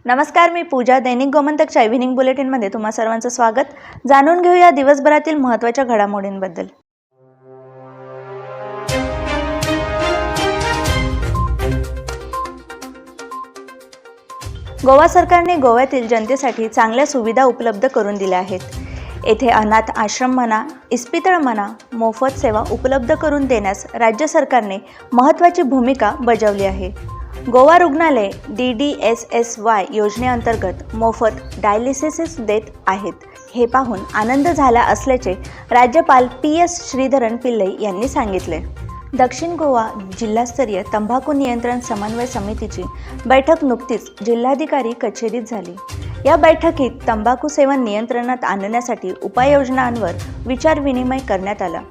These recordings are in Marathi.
नमस्कार, मी पूजा. दैनिक गोमंतकच्या इव्हिनिंग बुलेटिनमध्ये तुम्हा सर्वांचं स्वागत. जाणून घेऊया दिवसभरातील महत्त्वाच्या घडामोडींबद्दल. गोवा सरकारने गोव्यातील जनतेसाठी चांगल्या सुविधा उपलब्ध करून दिल्या आहेत. येथे अनाथ आश्रम म्हणा, इस्पितळ म्हणा, मोफत सेवा उपलब्ध करून देण्यास राज्य सरकारने महत्त्वाची भूमिका बजावली आहे. गोवा रुग्णालय DDSSY योजनेअंतर्गत मोफत डायलिसिस देत आहेत. हे पाहून आनंद झाला असल्याचे राज्यपाल PS श्रीधरन पिल्लई यांनी सांगितले. दक्षिण गोवा जिल्हास्तरीय तंबाखू नियंत्रण समन्वय समितीची बैठक नुकतीच जिल्हाधिकारी कचेरीत झाली. या बैठकीत तंबाखू सेवन नियंत्रणात आणण्यासाठी उपाययोजनांवर विचारविनिमय करण्यात आला.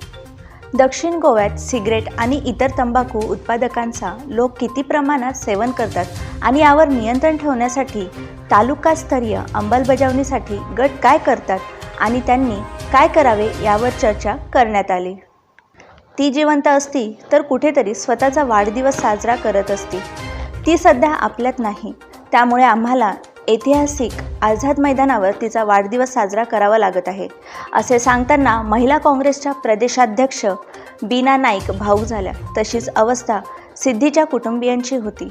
दक्षिण गोव्यात सिगरेट आणि इतर तंबाखू उत्पादकांचा लोक किती प्रमाणात सेवन करतात आणि यावर नियंत्रण ठेवण्यासाठी तालुकास्तरीय अंमलबजावणीसाठी गट काय करतात आणि त्यांनी काय करावे यावर चर्चा करण्यात आली. ती जिवंत असती तर कुठेतरी स्वतःचा वाढदिवस साजरा करत असती. ती सध्या आपल्यात नाही, त्यामुळे आम्हाला ऐतिहासिक आझाद मैदानावर तिचा वाढदिवस साजरा करावा लागत आहे, असे सांगताना महिला काँग्रेसच्या प्रदेशाध्यक्ष बीना नाईक भाऊक झाल्या. तशीच अवस्था सिद्धीच्या कुटुंबियांची होती.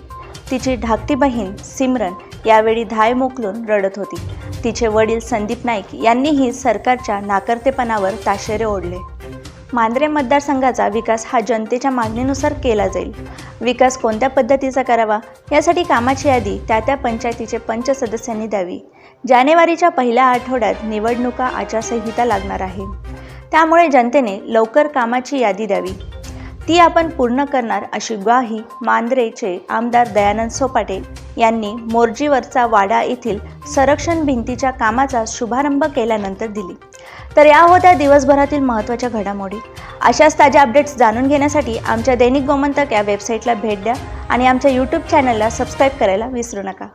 तिची धाकटी बहीण सिमरन यावेळी धाय मोकलून रडत होती. तिचे वडील संदीप नाईक यांनीही सरकारच्या नाकर्तेपणावर ताशेरे ओढले. मांद्रे मतदारसंघाचा विकास हा जनतेच्या मागणीनुसार केला जाईल. विकास कोणत्या पद्धतीचा करावा यासाठी कामाची यादी त्या पंचायतीचे पंच सदस्यांनी द्यावी. जानेवारीच्या पहिल्या आठवड्यात निवडणुका आचारसंहिता लागणार आहे, त्यामुळे जनतेने लवकर कामाची यादी द्यावी. ती आपण पूर्ण करणार अशी ग्वाही मांद्रेचे आमदार दयानंद सोपाटे यांनी मोर्जीवरचा वाडा येथील संरक्षण भिंतीच्या कामाचा शुभारंभ केल्यानंतर दिली. तर या होत्या दिवसभरातील महत्त्वाच्या घडामोडी. अशाच ताज्या अपडेट्स जाणून घेण्यासाठी आमच्या दैनिक गोमंतक या वेबसाईटला भेट द्या आणि आमच्या YouTube चॅनलला सबस्क्राईब करायला विसरू नका.